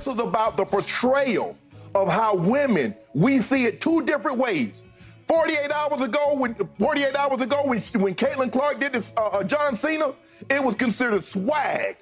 This is about the portrayal of how women, we see it two different ways. 48 hours ago when Caitlin Clark did this John Cena, it was considered swag.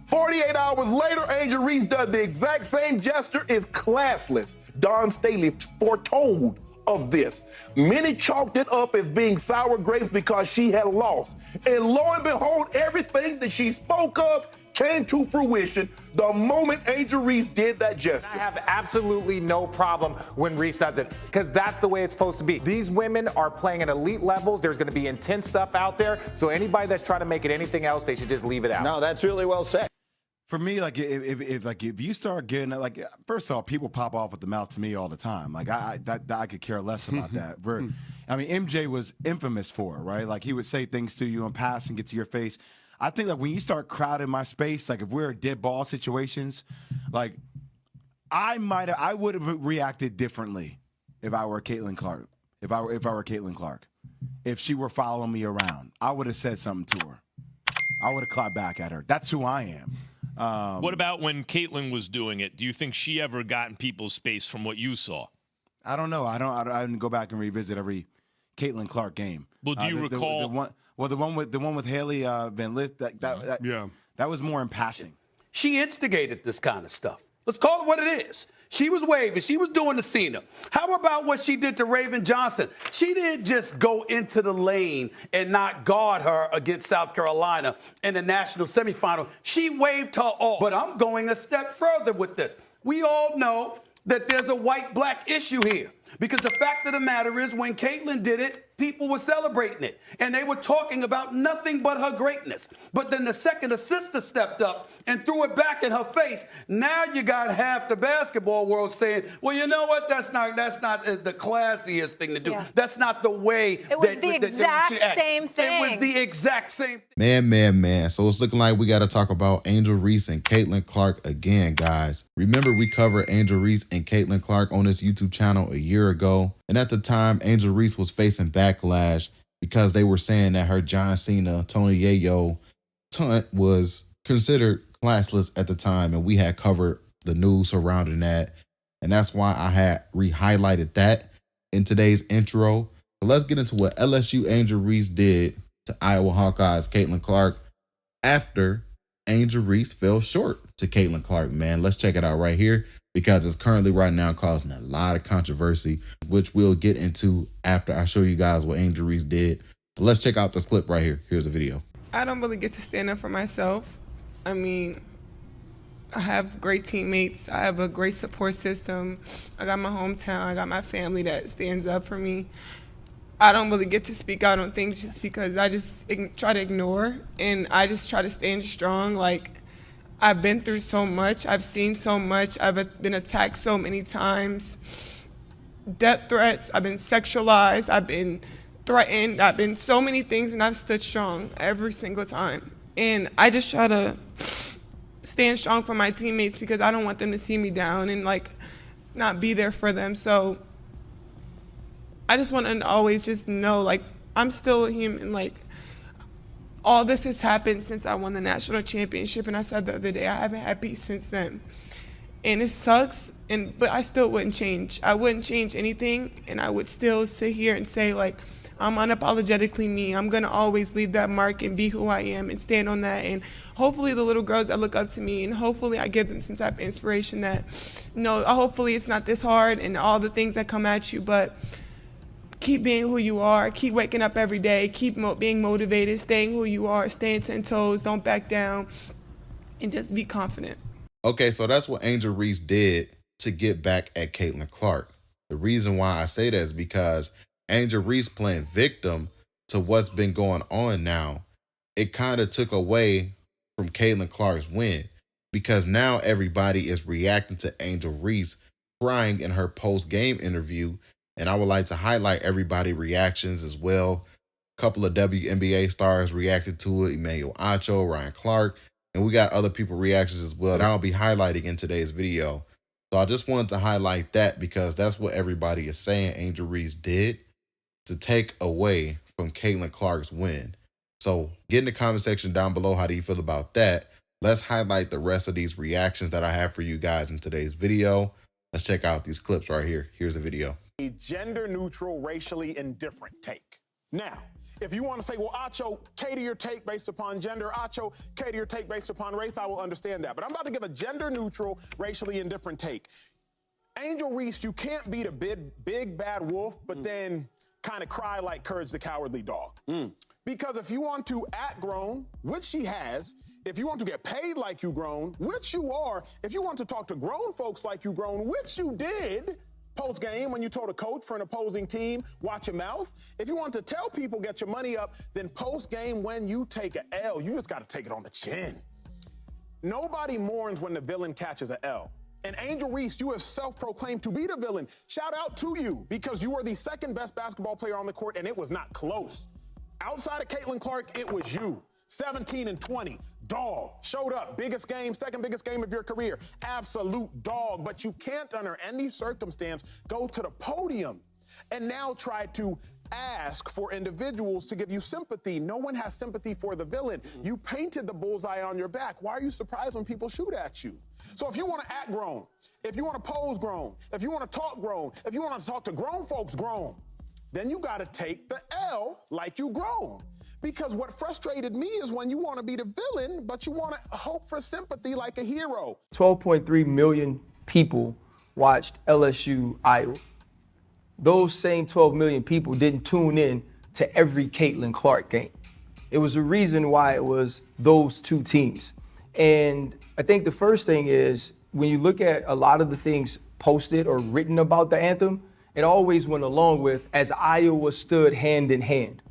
48 hours later, Angel Reese does the exact same gesture. Is classless. Don Staley foretold of this. Many chalked it up as being sour grapes because she had lost. And lo and behold, everything that she spoke of came to fruition the moment Angel Reese did that gesture. I have absolutely no problem when Reese does it, because that's the way it's supposed to be. These women are playing at elite levels. There's going to be intense stuff out there. So anybody that's trying to make it anything else, they should just leave it out. No, that's really well said. For me, like if you start getting like, first of all, people pop off with the mouth to me all the time. Like I could care less about that. I mean, MJ was infamous for it, right? Like he would say things to you and pass and get to your face. I think like when you start crowding my space, like if we're dead ball situations, like I would have reacted differently if I were Caitlin Clark. If I were Caitlin Clark, if she were following me around, I would have said something to her. I would have clapped back at her. That's who I am. What about when Caitlin was doing it? Do you think she ever got in people's space from what you saw? I don't know. I didn't go back and revisit every Caitlin Clark game. Well, do you recall the one with Haley Van Lith? That was more in passing. She instigated this kind of stuff. Let's call it what it is. She was waving. She was doing the Cena. How about what she did to Raven Johnson? She didn't just go into the lane and not guard her against South Carolina in the national semifinal. She waved her off. But I'm going a step further with this. We all know that there's a white-black issue here, because the fact of the matter is when Caitlin did it, people were celebrating it, and they were talking about nothing but her greatness. But then the second a sister stepped up and threw it back in her face, now you got half the basketball world saying, well, you know what, that's not the classiest thing to do. Yeah. That's not the way. It was the exact same thing. It was the exact same Man, thing. man, man. So it's looking like we got to talk about Angel Reese and Caitlin Clark again, guys. Remember, we covered Angel Reese and Caitlin Clark on this YouTube channel a year ago. And at the time, Angel Reese was facing backlash because they were saying that her John Cena, Tony Yayo taunt was considered classless at the time. And we had covered the news surrounding that. And that's why I had re-highlighted that in today's intro. But let's get into what LSU Angel Reese did to Iowa Hawkeyes Caitlin Clark after Angel Reese fell short to Caitlin Clark, man. Let's check it out right here, because it's currently right now causing a lot of controversy, which we'll get into after I show you guys what Angel Reese did. So let's check out this clip right here. Here's the video. I don't really get to stand up for myself. I mean, I have great teammates. I have a great support system. I got my hometown. I got my family that stands up for me. I don't really get to speak out on things just because I just try to ignore, and I just try to stand strong. Like, I've been through so much. I've seen so much. I've been attacked so many times. Death threats. I've been sexualized. I've been threatened. I've been so many things, and I've stood strong every single time. And I just try to stand strong for my teammates because I don't want them to see me down and, like, not be there for them. So I just want to always just know, like, I'm still a human. Like, all this has happened since I won the national championship, and I said the other day I haven't had peace since then. And it sucks, but I still wouldn't change. I wouldn't change anything, and I would still sit here and say, like, I'm unapologetically me. I'm going to always leave that mark and be who I am and stand on that. And hopefully the little girls that look up to me, and hopefully I give them some type of inspiration that, hopefully it's not this hard and all the things that come at you, but keep being who you are, keep waking up every day, keep being motivated, staying who you are, staying 10 toes, don't back down, and just be confident. Okay, so that's what Angel Reese did to get back at Caitlin Clark. The reason why I say that is because Angel Reese playing victim to what's been going on now, it kind of took away from Caitlin Clark's win, because now everybody is reacting to Angel Reese crying in her post-game interview. And I would like to highlight everybody's reactions as well. A couple of WNBA stars reacted to it, Emmanuel Acho, Ryan Clark, and we got other people reactions as well that I'll be highlighting in today's video. So I just wanted to highlight that because that's what everybody is saying Angel Reese did to take away from Caitlin Clark's win. So get in the comment section down below. How do you feel about that? Let's highlight the rest of these reactions that I have for you guys in today's video. Let's check out these clips right here. Here's a video. A gender-neutral, racially indifferent take. Now, if you want to say, well, Acho, cater your take based upon gender, Acho, cater your take based upon race, I will understand that. But I'm about to give a gender-neutral, racially indifferent take. Angel Reese, you can't be the big bad wolf, but then kind of cry like Courage the Cowardly Dog. Because if you want to act grown, which she has, if you want to get paid like you grown, which you are, if you want to talk to grown folks like you grown, which you did post-game when you told a coach for an opposing team, watch your mouth. If you want to tell people get your money up, then post-game when you take an L, you just got to take it on the chin. Nobody mourns when the villain catches an L. And Angel Reese, you have self-proclaimed to be the villain. Shout out to you, because you are the second best basketball player on the court, and it was not close. Outside of Caitlin Clark, it was you. 17 and 20, dog. Showed up, biggest game, second biggest game of your career. Absolute dog, but you can't under any circumstance go to the podium and now try to ask for individuals to give you sympathy. No one has sympathy for the villain. You painted the bullseye on your back. Why are you surprised when people shoot at you? So if you want to act grown, if you want to pose grown, if you want to talk grown, if you want to talk to grown folks grown, then you got to take the L like you grown. Because what frustrated me is when you want to be the villain, but you want to hope for sympathy like a hero. 12.3 million people watched LSU Iowa. Those same 12 million people didn't tune in to every Caitlin Clark game. It was a reason why it was those two teams. And I think the first thing is, when you look at a lot of the things posted or written about the anthem, it always went along with as Iowa stood hand in hand,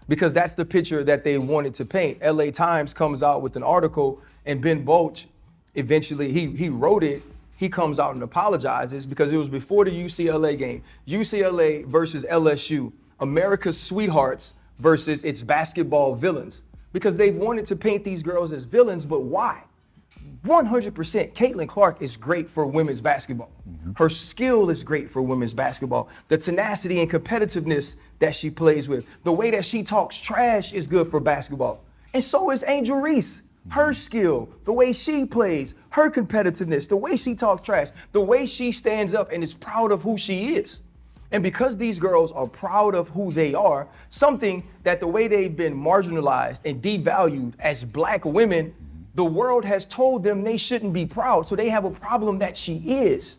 because that's the picture that they wanted to paint. LA Times comes out with an article, and Ben Bolch, eventually he wrote it. He comes out and apologizes because it was before the UCLA game. UCLA versus LSU, America's sweethearts versus its basketball villains, because they've wanted to paint these girls as villains, but why? 100%, Caitlin Clark is great for women's basketball. Her skill is great for women's basketball. The tenacity and competitiveness that she plays with, the way that she talks trash is good for basketball. And so is Angel Reese. Her skill, the way she plays, her competitiveness, the way she talks trash, the way she stands up and is proud of who she is. And because these girls are proud of who they are, something that the way they've been marginalized and devalued as black women, the world has told them they shouldn't be proud, so they have a problem that she is.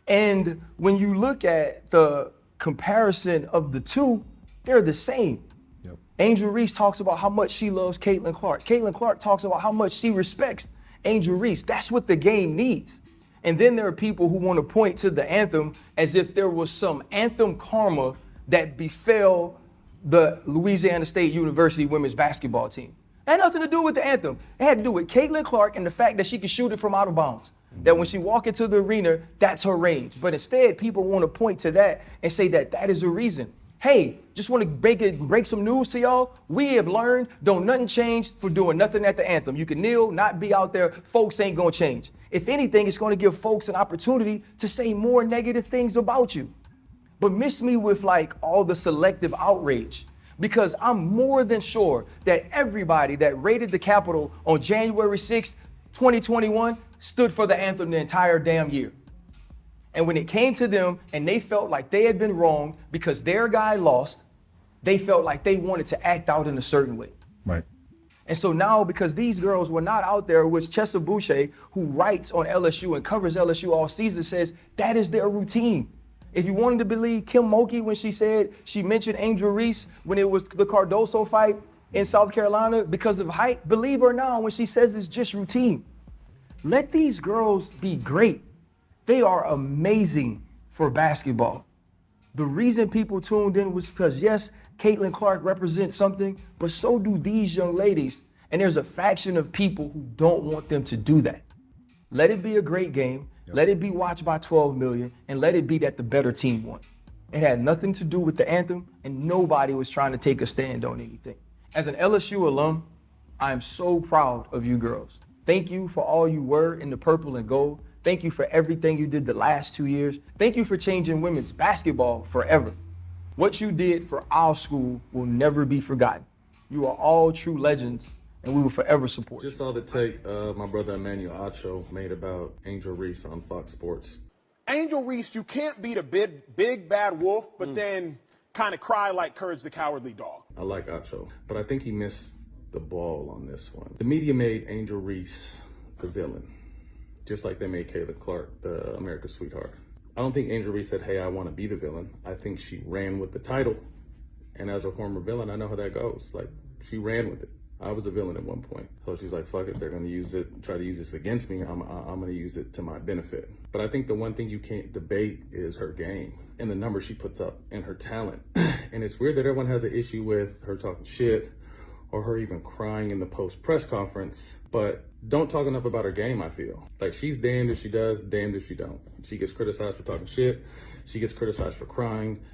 And when you look at the comparison of the two, they're the same. Yep. Angel Reese talks about how much she loves Caitlin Clark. Caitlin Clark talks about how much she respects Angel Reese. That's what the game needs. And then there are people who want to point to the anthem as if there was some anthem karma that befell the Louisiana State University women's basketball team. It had nothing to do with the anthem. It had to do with Caitlin Clark and the fact that she could shoot it from out of bounds. That when she walk into the arena, that's her range. But instead, people want to point to that and say that that is a reason. Hey, just want to break some news to y'all. We have learned, don't nothing change for doing nothing at the anthem. You can kneel, not be out there. Folks ain't going to change. If anything, it's going to give folks an opportunity to say more negative things about you. But miss me with like all the selective outrage. Because I'm more than sure that everybody that raided the Capitol on January 6th, 2021 stood for the anthem the entire damn year. And when it came to them and they felt like they had been wronged because their guy lost, they felt like they wanted to act out in a certain way. Right. And so now, because these girls were not out there, which Chessa Boucher, who writes on LSU and covers LSU all season, says that is their routine. If you wanted to believe Kim Mulkey when she mentioned Angel Reese when it was the Cardoso fight in South Carolina because of height, believe her now when she says it's just routine. Let these girls be great. They are amazing for basketball. The reason people tuned in was because, yes, Caitlin Clark represents something, but so do these young ladies. And there's a faction of people who don't want them to do that. Let it be a great game. Yep. Let it be watched by 12 million, and let it be that the better team won. It had nothing to do with the anthem, and nobody was trying to take a stand on anything. As an LSU alum, I am so proud of you girls. Thank you for all you were in the purple and gold. Thank you for everything you did the last 2 years. Thank you for changing women's basketball forever. What you did for our school will never be forgotten. You are all true legends, and we will forever support you. Just saw the take my brother Emmanuel Acho made about Angel Reese on Fox Sports. Angel Reese, you can't beat a big bad wolf, but then kind of cry like Courage the Cowardly Dog. I like Acho, but I think he missed the ball on this one. The media made Angel Reese the villain, just like they made Caitlin Clark the America's sweetheart. I don't think Angel Reese said, hey, I want to be the villain. I think she ran with the title. And as a former villain, I know how that goes. Like, she ran with it. I was a villain at one point. So she's like, fuck it, they're going to use it, try to use this against me. I'm going to use it to my benefit. But I think the one thing you can't debate is her game and the numbers she puts up and her talent. And it's weird that everyone has an issue with her talking shit or her even crying in the post-press conference, but don't talk enough about her game, I feel. Like, she's damned if she does, damned if she don't. She gets criticized for talking shit. She gets criticized for crying.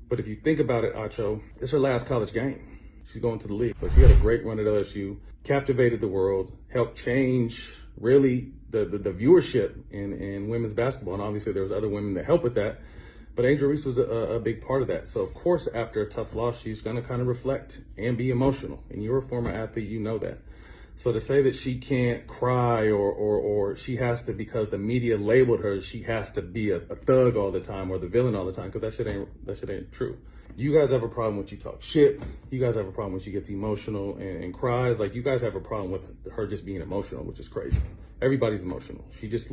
But if you think about it, Acho, it's her last college game. She's going to the league. So she had a great run at LSU, captivated the world, helped change really the viewership in women's basketball. And obviously there was other women that helped with that. But Angel Reese was a big part of that. So of course, after a tough loss, she's going to kind of reflect and be emotional. And you're a former athlete, you know that. So to say that she can't cry or she has to, because the media labeled her, she has to be a thug all the time or the villain all the time, because that shit ain't true. You guys have a problem when she talks shit. You guys have a problem when she gets emotional and cries. Like, you guys have a problem with her just being emotional, which is crazy. Everybody's emotional. She just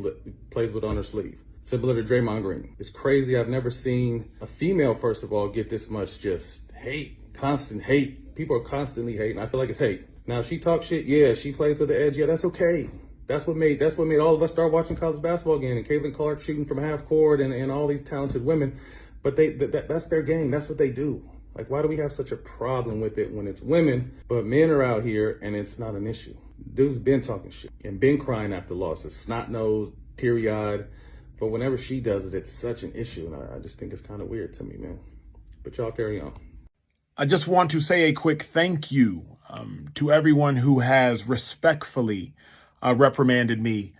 plays with on her sleeve. Similar to Draymond Green. It's crazy. I've never seen a female, first of all, get this much just hate, constant hate. People are constantly hating. I feel like it's hate. Now, she talks shit, yeah, she plays to the edge, yeah, that's okay. That's what made all of us start watching college basketball again, and Caitlin Clark shooting from half court and all these talented women. But that's their game, that's what they do. Like, why do we have such a problem with it when it's women, but men are out here and it's not an issue? Dude's been talking shit and been crying after losses, snot-nosed, teary-eyed. But whenever she does it, it's such an issue, and I just think it's kind of weird to me, man. But y'all carry on. I just want to say a quick thank you to everyone who has respectfully reprimanded me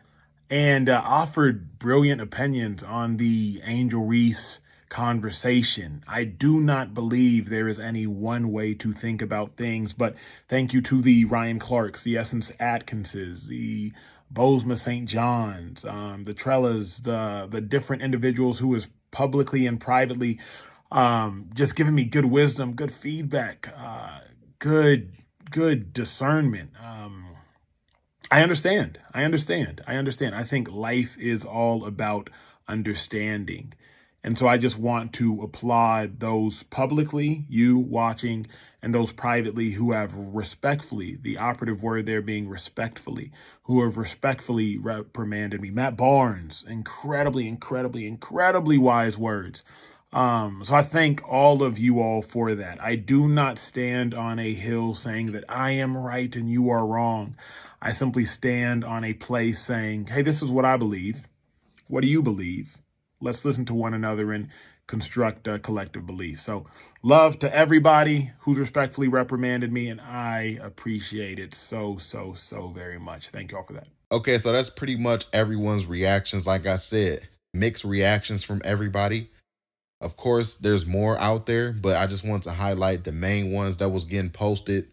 and offered brilliant opinions on the Angel Reese conversation. I do not believe there is any one way to think about things, but thank you to the Ryan Clarks, the Essence Atkinses, the Bozema St. John's, the Trellas, the different individuals who is publicly and privately just giving me good wisdom, good feedback, good discernment. I understand. I think life is all about understanding. And so I just want to applaud those publicly, you watching, and those privately who have respectfully, the operative word there being respectfully, who have respectfully reprimanded me. Matt Barnes, incredibly wise words. So I thank all of you all for that. I do not stand on a hill saying that I am right and you are wrong. I simply stand on a place saying, hey, this is what I believe. What do you believe? Let's listen to one another and construct a collective belief. So love to everybody who's respectfully reprimanded me, and I appreciate it so very much. Thank you all for that. Okay, so that's pretty much everyone's reactions. Like I said, mixed reactions from everybody. Of course, there's more out there, but I just want to highlight the main ones that was getting posted.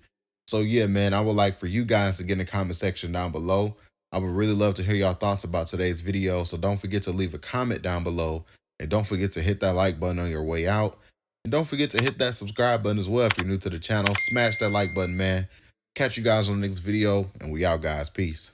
So yeah, man, I would like for you guys to get in the comment section down below. I would really love to hear y'all thoughts about today's video. So don't forget to leave a comment down below. And don't forget to hit that like button on your way out. And don't forget to hit that subscribe button as well if you're new to the channel. Smash that like button, man. Catch you guys on the next video. And we out, guys. Peace.